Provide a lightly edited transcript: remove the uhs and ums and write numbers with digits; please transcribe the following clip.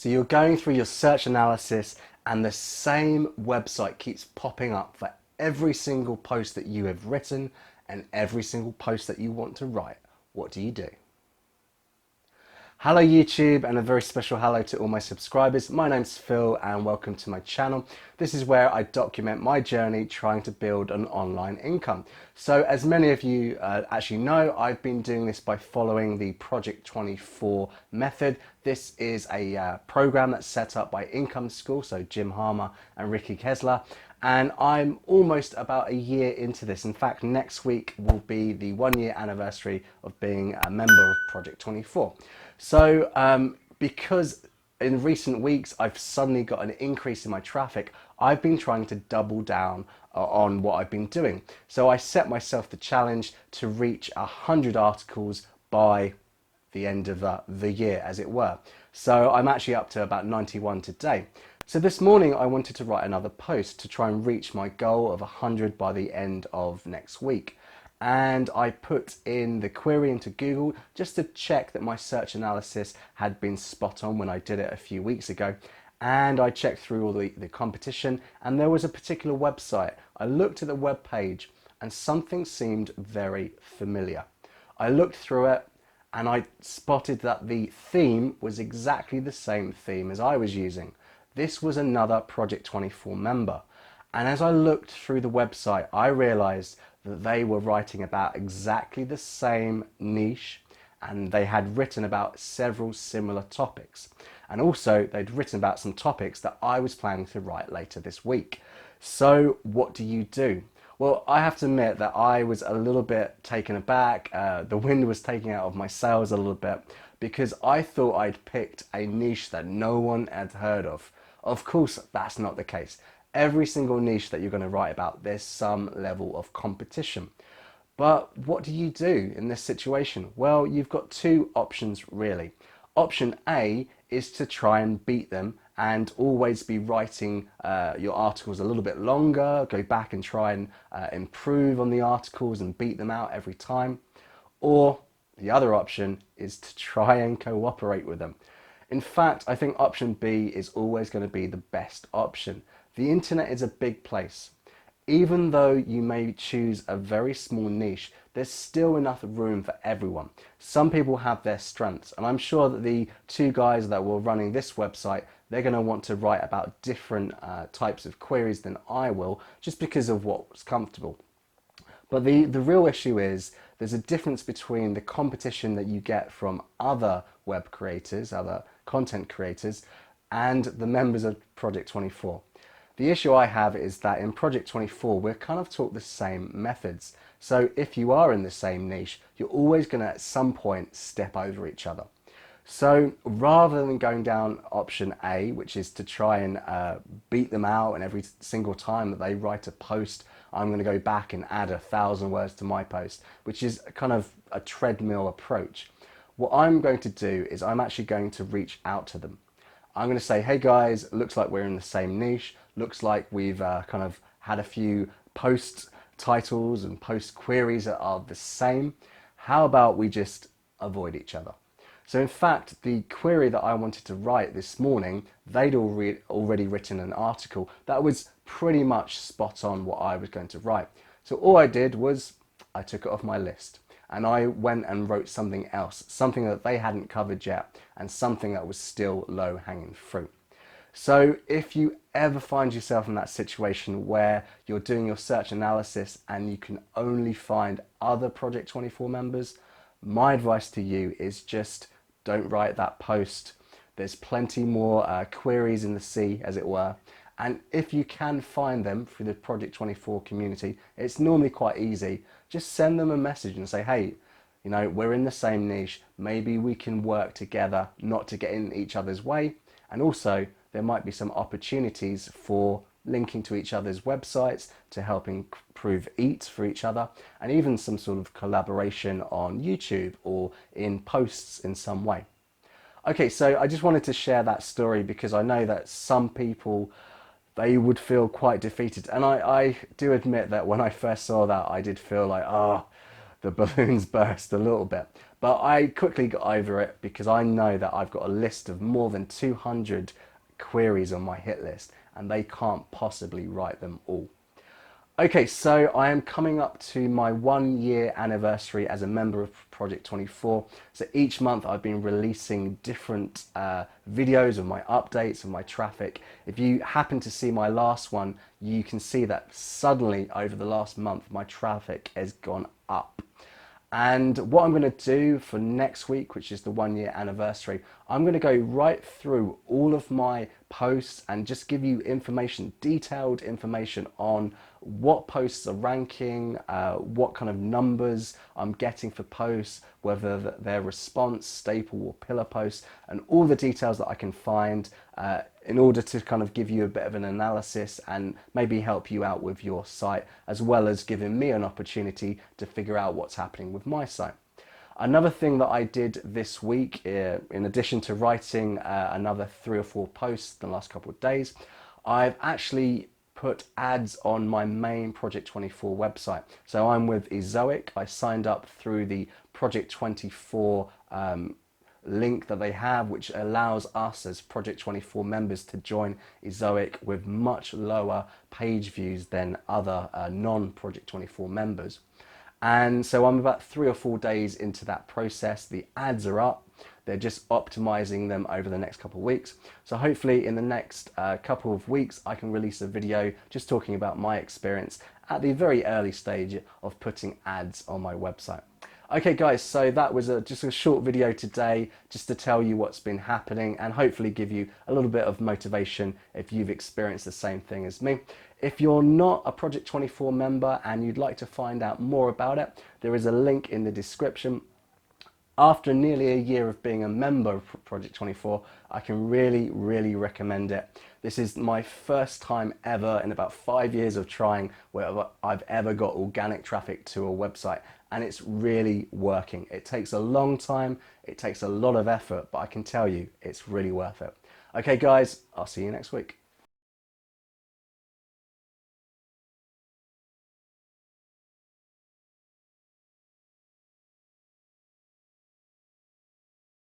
So you're going through your search analysis and the same website keeps popping up for every single post that you have written and every single post that you want to write. What do you do? Hello YouTube, and a very special hello to all my subscribers. My name's Phil and welcome to my channel. This is where I document my journey trying to build an online income. So as many of you actually know, I've been doing this by following the Project 24 method. This is a program that's set up by Income School, so Jim Harmer and Ricky Kessler. And I'm almost about a year into this. In fact, next week will be the 1 year anniversary of being a member of Project 24. So because in recent weeks I've suddenly got an increase in my traffic, I've been trying to double down on what I've been doing. So I set myself the challenge to reach 100 articles by the end of the year, as it were. So I'm actually up to about 91 today. So this morning I wanted to write another post to try and reach my goal of 100 by the end of next week. And I put in the query into Google just to check that my search analysis had been spot on when I did it a few weeks ago. And I checked through all the competition, and there was a particular website. I looked at the web page and something seemed very familiar. I looked through it and I spotted that the theme was exactly the same theme as I was using. This was another Project 24 member. And as I looked through the website, I realized that they were writing about exactly the same niche, and they had written about several similar topics. And also they'd written about some topics that I was planning to write later this week. So what do you do? Well, I have to admit that I was a little bit taken aback. The wind was taking out of my sails a little bit because I thought I'd picked a niche that no one had heard of. Of course, that's not the case. Every single niche that you're going to write about, there's some level of competition. But what do you do in this situation? Well, you've got two options really. Option A is to try and beat them and always be writing your articles a little bit longer, go back and try and improve on the articles and beat them out every time. Or the other option is to try and cooperate with them. In fact, I think option B is always going to be the best option. The internet is a big place. Even though you may choose a very small niche, there's still enough room for everyone. Some people have their strengths, and I'm sure that the two guys that were running this website, they're going to want to write about different types of queries than I will, just because of what's comfortable. But the real issue is there's a difference between the competition that you get from other web creators, other content creators, and the members of Project 24. The issue I have is that in Project 24, we're kind of taught the same methods. So if you are in the same niche, you're always going to at some point step over each other. So rather than going down option A, which is to try and beat them out, and every single time that they write a post, I'm going to go back and add 1,000 words to my post, which is kind of a treadmill approach. What I'm going to do is I'm actually going to reach out to them. I'm going to say, hey guys, looks like we're in the same niche. Looks like we've kind of had a few post titles and post queries that are the same. How about we just avoid each other? So in fact, the query that I wanted to write this morning, they'd already written an article that was pretty much spot on what I was going to write. So all I did was I took it off my list and I went and wrote something else, something that they hadn't covered yet and something that was still low hanging fruit. So if you ever find yourself in that situation where you're doing your search analysis and you can only find other Project 24 members, my advice to you is just don't write that post. There's plenty more queries in the sea, as it were. And if you can find them through the Project 24 community, it's normally quite easy. Just send them a message and say, hey, you know, we're in the same niche. Maybe we can work together not to get in each other's way. And also, there might be some opportunities for linking to each other's websites to help improve eats for each other, and even some sort of collaboration on YouTube or in posts in some way. Okay, so I just wanted to share that story because I know that some people, they would feel quite defeated. And I do admit that when I first saw that, I did feel like, the balloons burst a little bit. But I quickly got over it because I know that I've got a list of more than 200 queries on my hit list and they can't possibly write them all. Okay, so I am coming up to my 1 year anniversary as a member of Project 24. So each month I've been releasing different videos of my updates of my traffic. If you happen to see my last one, you can see that suddenly over the last month my traffic has gone up. And what I'm going to do for next week, which is the 1 year anniversary, I'm going to go right through all of my posts and just give you information, detailed information on what posts are ranking, what kind of numbers I'm getting for posts, whether they're response, staple or pillar posts, and all the details that I can find in order to kind of give you a bit of an analysis and maybe help you out with your site, as well as giving me an opportunity to figure out what's happening with my site. Another thing that I did this week, in addition to writing another 3 or 4 posts in the last couple of days, I've actually put ads on my main Project 24 website. So I'm with Ezoic. I signed up through the Project 24 link that they have, which allows us as Project 24 members to join Ezoic with much lower page views than other non-Project 24 members. And so I'm about 3 or 4 days into that process. The ads are up. They're just optimizing them over the next couple of weeks. So hopefully in the next couple of weeks, I can release a video just talking about my experience at the very early stage of putting ads on my website. Okay guys, so that was just a short video today just to tell you what's been happening and hopefully give you a little bit of motivation if you've experienced the same thing as me. If you're not a Project 24 member and you'd like to find out more about it, there is a link in the description. After nearly a year of being a member of Project 24, I can really recommend it. This is my first time ever in about 5 years of trying where I've ever got organic traffic to a website, and it's really working. It takes a long time, it takes a lot of effort, but I can tell you it's really worth it. Okay guys, I'll see you next week.